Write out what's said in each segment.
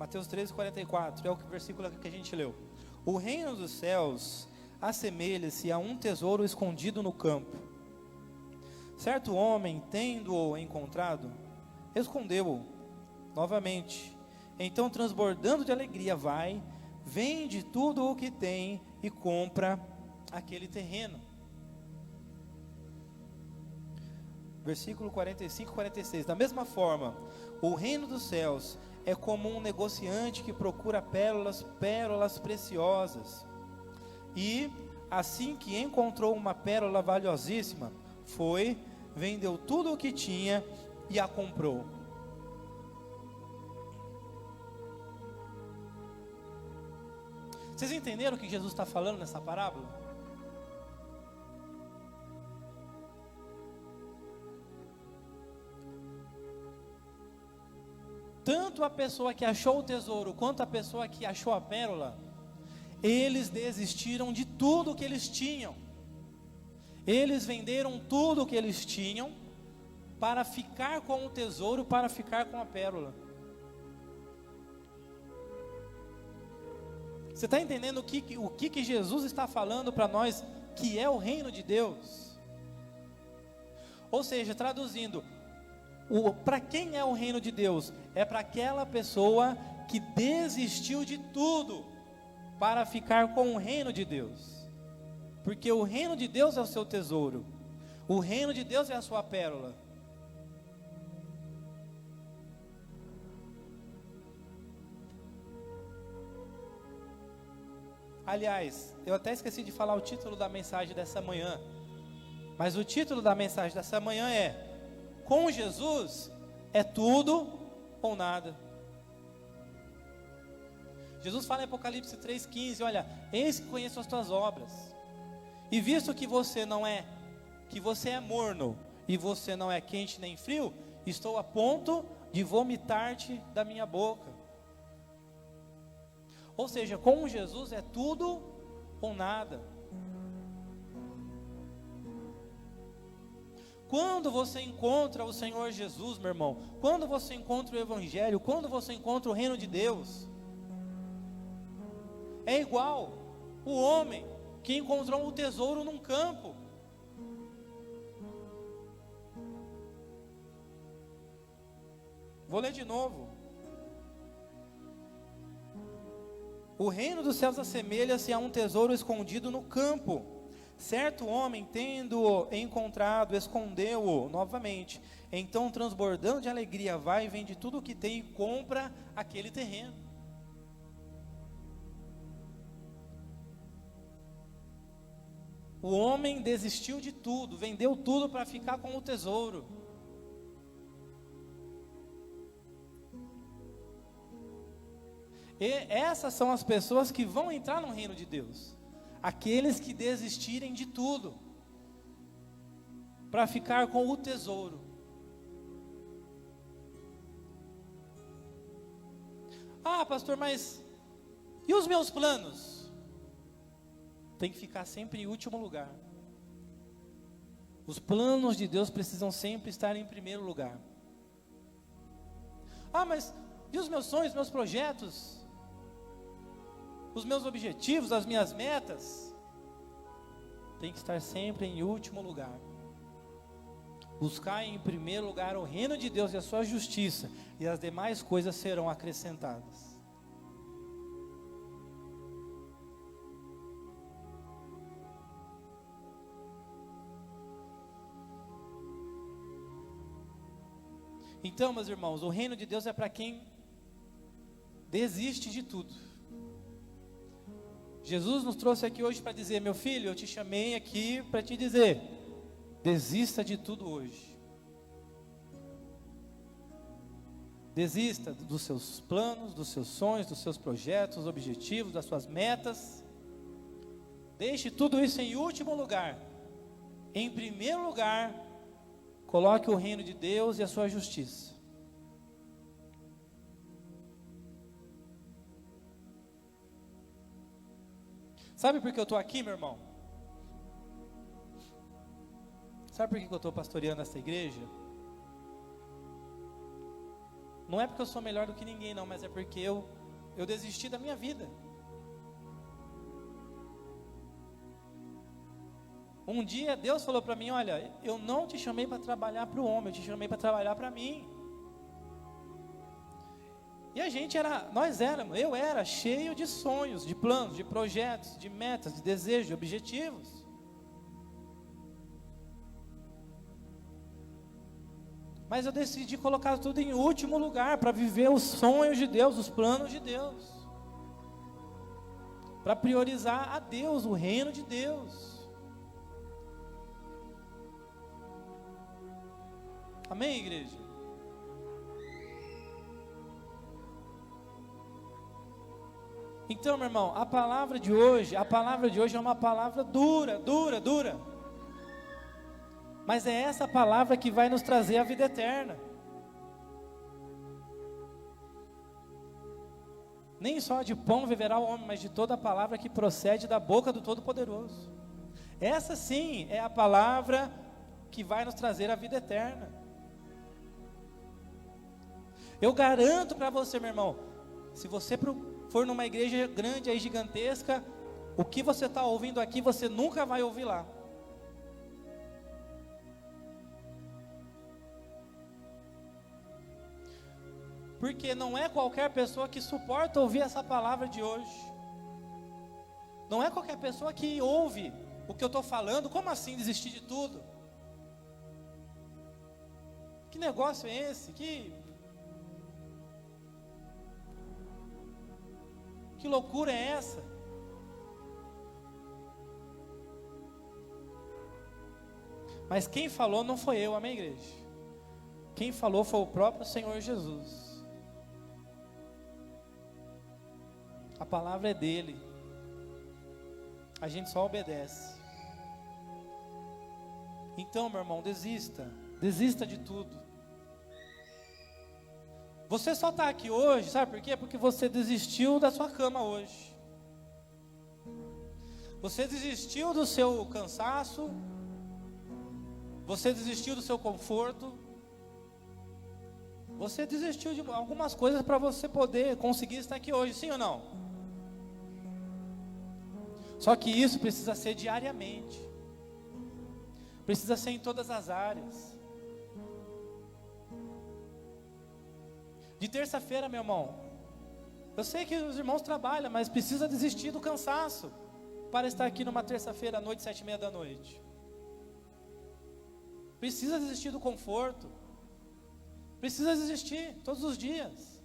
Mateus 13:44, é o versículo que a gente leu. O reino dos céus assemelha-se a um tesouro escondido no campo. Certo homem, tendo-o encontrado, escondeu-o novamente. Então, transbordando de alegria, vai, vende tudo o que tem e compra aquele terreno. Versículo 45 e 46. Da mesma forma, o reino dos céus é como um negociante que procura pérolas preciosas. E, assim que encontrou uma pérola valiosíssima, foi, vendeu tudo o que tinha e a comprou. Vocês entenderam o que Jesus está falando nessa parábola? Tanto a pessoa que achou o tesouro, quanto a pessoa que achou a pérola, eles desistiram de tudo que eles tinham. Eles venderam tudo que eles tinham para ficar com o tesouro, para ficar com a pérola. Você está entendendo o que Jesus está falando para nós, que é o reino de Deus? Ou seja, traduzindo, para quem é o reino de Deus? É para aquela pessoa que desistiu de tudo para ficar com o reino de Deus. Porque o reino de Deus é o seu tesouro, o reino de Deus é a sua pérola. Aliás, eu até esqueci de falar o título da mensagem dessa manhã, mas o título da mensagem dessa manhã é: com Jesus é tudo ou nada. Jesus fala em Apocalipse 3,15, olha, eis que conheço as tuas obras, e visto que você é morno, e você não é quente nem frio, estou a ponto de vomitar-te da minha boca. Ou seja, com Jesus é tudo ou nada. Quando você encontra o Senhor Jesus, meu irmão, quando você encontra o Evangelho, quando você encontra o reino de Deus, é igual o homem que encontrou um tesouro num campo. Vou ler de novo. O reino dos céus assemelha-se a um tesouro escondido no campo. Certo homem, tendo-o encontrado, escondeu-o novamente. Então, transbordando de alegria, vai e vende tudo o que tem e compra aquele terreno. O homem desistiu de tudo, vendeu tudo para ficar com o tesouro. E essas são as pessoas que vão entrar no reino de Deus. Aqueles que desistirem de tudo para ficar com o tesouro. Ah, pastor, mas e os meus planos? Tem que ficar sempre em último lugar. Os planos de Deus precisam sempre estar em primeiro lugar. Ah, mas e os meus sonhos, meus projetos? Os meus objetivos, as minhas metas? Tem que estar sempre em último lugar. Buscar em primeiro lugar o reino de Deus e a sua justiça, e as demais coisas serão acrescentadas. Então, meus irmãos, o reino de Deus é para quem desiste de tudo. Jesus nos trouxe aqui hoje para dizer: meu filho, eu te chamei aqui para te dizer, desista de tudo hoje. Desista dos seus planos, dos seus sonhos, dos seus projetos, dos objetivos, das suas metas. Deixe tudo isso em último lugar. Em primeiro lugar, coloque o reino de Deus e a sua justiça. Sabe por que eu estou aqui, meu irmão? Sabe por que eu estou pastoreando essa igreja? Não é porque eu sou melhor do que ninguém, não, mas é porque eu desisti da minha vida. Um dia Deus falou para mim: olha, eu não te chamei para trabalhar para o homem, eu te chamei para trabalhar para mim. E eu era cheio de sonhos, de planos, de projetos, de metas, de desejos, de objetivos. Mas eu decidi colocar tudo em último lugar, para viver os sonhos de Deus, os planos de Deus. Para priorizar a Deus, o reino de Deus. Amém, igreja? Então, meu irmão, a palavra de hoje é uma palavra dura. Mas é essa palavra que vai nos trazer a vida eterna. Nem só de pão viverá o homem, mas de toda a palavra que procede da boca do Todo-Poderoso. Essa sim é a palavra que vai nos trazer a vida eterna. Eu garanto para você, meu irmão, se você for numa igreja grande aí, gigantesca, o que você está ouvindo aqui, você nunca vai ouvir lá. Porque não é qualquer pessoa que suporta ouvir essa palavra de hoje. Não é qualquer pessoa que ouve o que eu estou falando. Como assim desistir de tudo? Que negócio é esse? Que loucura é essa? Mas quem falou não foi eu, amém, igreja? Quem falou foi o próprio Senhor Jesus. A palavra é dele. A gente só obedece. Então, meu irmão, desista de tudo. Você só está aqui hoje, sabe por quê? Porque você desistiu da sua cama hoje. Você desistiu do seu cansaço. Você desistiu do seu conforto. Você desistiu de algumas coisas para você poder conseguir estar aqui hoje, sim ou não? Só que isso precisa ser diariamente. Precisa ser em todas as áreas. De terça-feira, meu irmão, eu sei que os irmãos trabalham, mas precisa desistir do cansaço para estar aqui numa terça-feira à noite, 7:30 da noite. Precisa desistir do conforto. Precisa desistir todos os dias.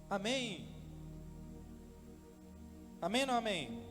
Amém? Amém ou não amém?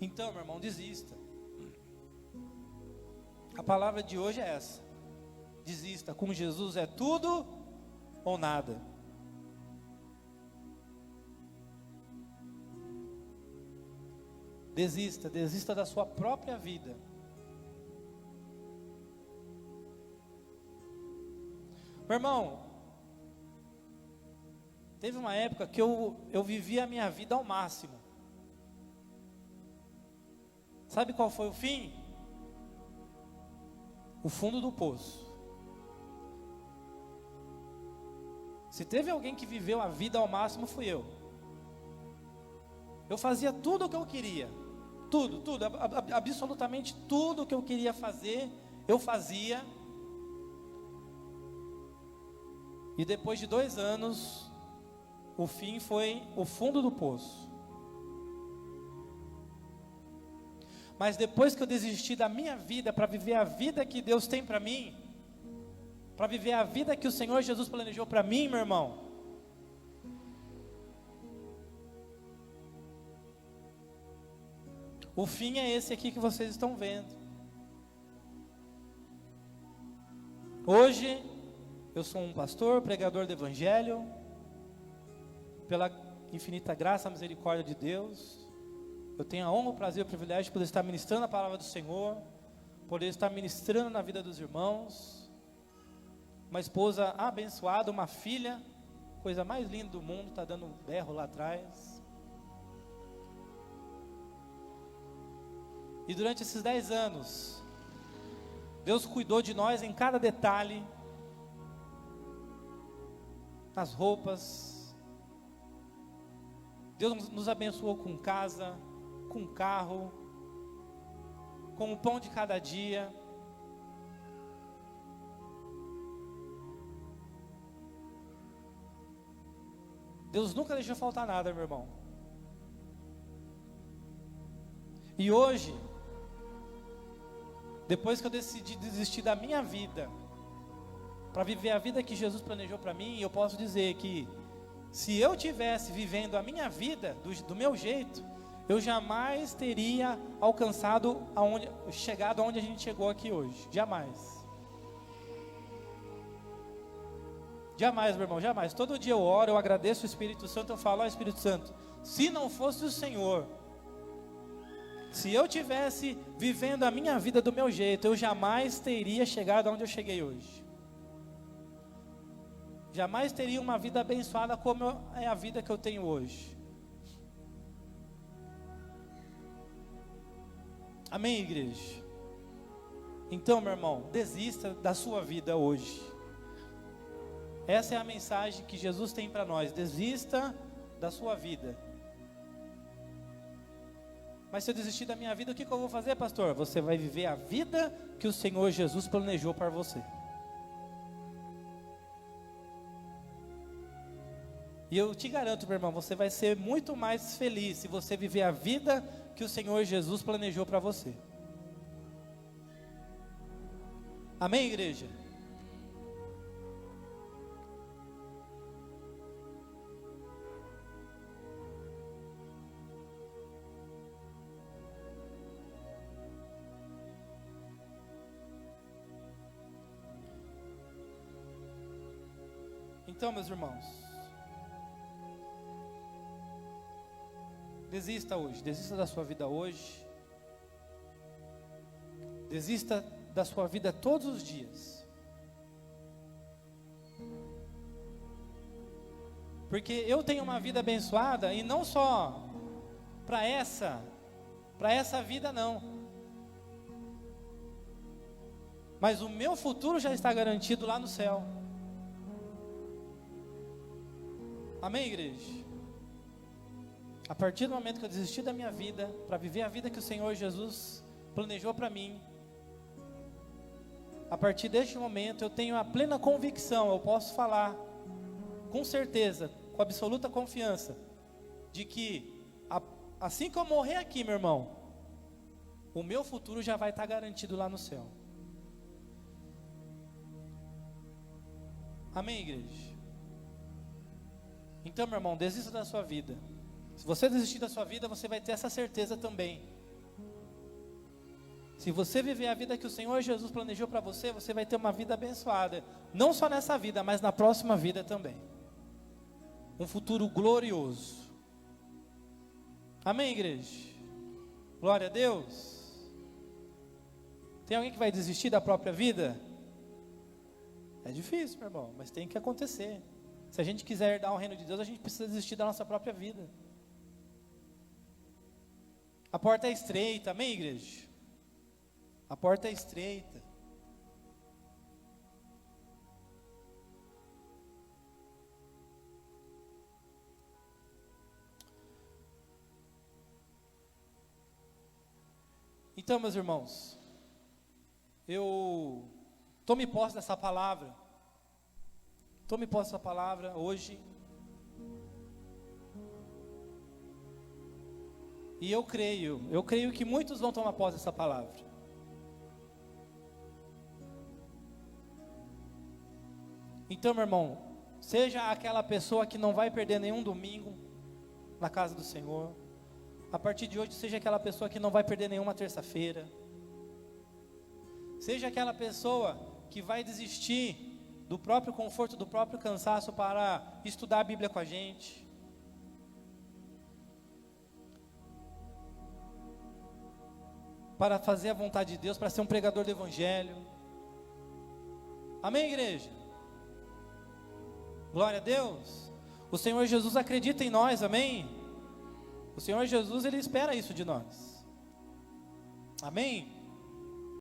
Então, meu irmão, desista. A palavra de hoje é essa. Desista. Com Jesus é tudo ou nada. Desista da sua própria vida. Meu irmão, teve uma época que eu vivia a minha vida ao máximo. Sabe qual foi o fim? O fundo do poço. Se teve alguém que viveu a vida ao máximo, fui eu. Eu fazia tudo o que eu queria. Tudo, absolutamente tudo o que eu queria fazer, eu fazia. E depois de 2 anos, o fim foi o fundo do poço. Mas depois que eu desisti da minha vida para viver a vida que Deus tem para mim, para viver a vida que o Senhor Jesus planejou para mim, meu irmão, o fim é esse aqui que vocês estão vendo. Hoje, eu sou um pastor, pregador do Evangelho, pela infinita graça e misericórdia de Deus. Eu tenho a honra, o prazer e o privilégio de poder estar ministrando a palavra do Senhor, poder estar ministrando na vida dos irmãos. Uma esposa abençoada, uma filha, coisa mais linda do mundo, está dando um berro lá atrás. E durante esses 10 anos, Deus cuidou de nós em cada detalhe, nas roupas. Deus nos abençoou com casa, com carro, com o pão de cada dia. Deus nunca deixou faltar nada, meu irmão. E hoje, depois que eu decidi desistir da minha vida, para viver a vida que Jesus planejou para mim, eu posso dizer que, se eu tivesse vivendo a minha vida do meu jeito, eu jamais teria chegado aonde a gente chegou aqui hoje. Jamais. Jamais, meu irmão, jamais. Todo dia eu oro, eu agradeço o Espírito Santo, eu falo: ó Espírito Santo, se não fosse o Senhor, se eu tivesse vivendo a minha vida do meu jeito, eu jamais teria chegado aonde eu cheguei hoje. Jamais teria uma vida abençoada como é a vida que eu tenho hoje. Amém, igreja? Então, meu irmão, desista da sua vida hoje. Essa é a mensagem que Jesus tem para nós: desista da sua vida. Mas se eu desistir da minha vida, o que eu vou fazer, pastor? Você vai viver a vida que o Senhor Jesus planejou para você. E eu te garanto, meu irmão, você vai ser muito mais feliz se você viver a vida que o Senhor Jesus planejou para você. Amém, igreja? Então, meus irmãos, desista hoje, desista da sua vida hoje, desista da sua vida todos os dias, porque eu tenho uma vida abençoada, e não só para essa vida não, mas o meu futuro já está garantido lá no céu. Amém, igreja? A partir do momento que eu desisti da minha vida, para viver a vida que o Senhor Jesus planejou para mim, a partir deste momento eu tenho a plena convicção, eu posso falar com certeza, com absoluta confiança, de que assim que eu morrer aqui, meu irmão, o meu futuro já vai estar garantido lá no céu. Amém, igreja? Então, meu irmão, desista da sua vida. Se você desistir da sua vida, você vai ter essa certeza também. Se você viver a vida que o Senhor Jesus planejou para você, você vai ter uma vida abençoada. Não só nessa vida, mas na próxima vida também. Um futuro glorioso. Amém, igreja? Glória a Deus. Tem alguém que vai desistir da própria vida? É difícil, meu irmão, mas tem que acontecer. Se a gente quiser herdar o reino de Deus, a gente precisa desistir da nossa própria vida. A porta é estreita, amém, igreja? A porta é estreita. Então, meus irmãos, eu tome posse dessa palavra. Tome posse dessa palavra hoje. E eu creio que muitos vão tomar posse dessa palavra. Então, meu irmão, seja aquela pessoa que não vai perder nenhum domingo na casa do Senhor. A partir de hoje, seja aquela pessoa que não vai perder nenhuma terça-feira. Seja aquela pessoa que vai desistir do próprio conforto, do próprio cansaço para estudar a Bíblia com a gente. Para fazer a vontade de Deus, para ser um pregador do Evangelho. Amém, igreja? Glória a Deus. O Senhor Jesus acredita em nós, amém? O Senhor Jesus, Ele espera isso de nós. Amém?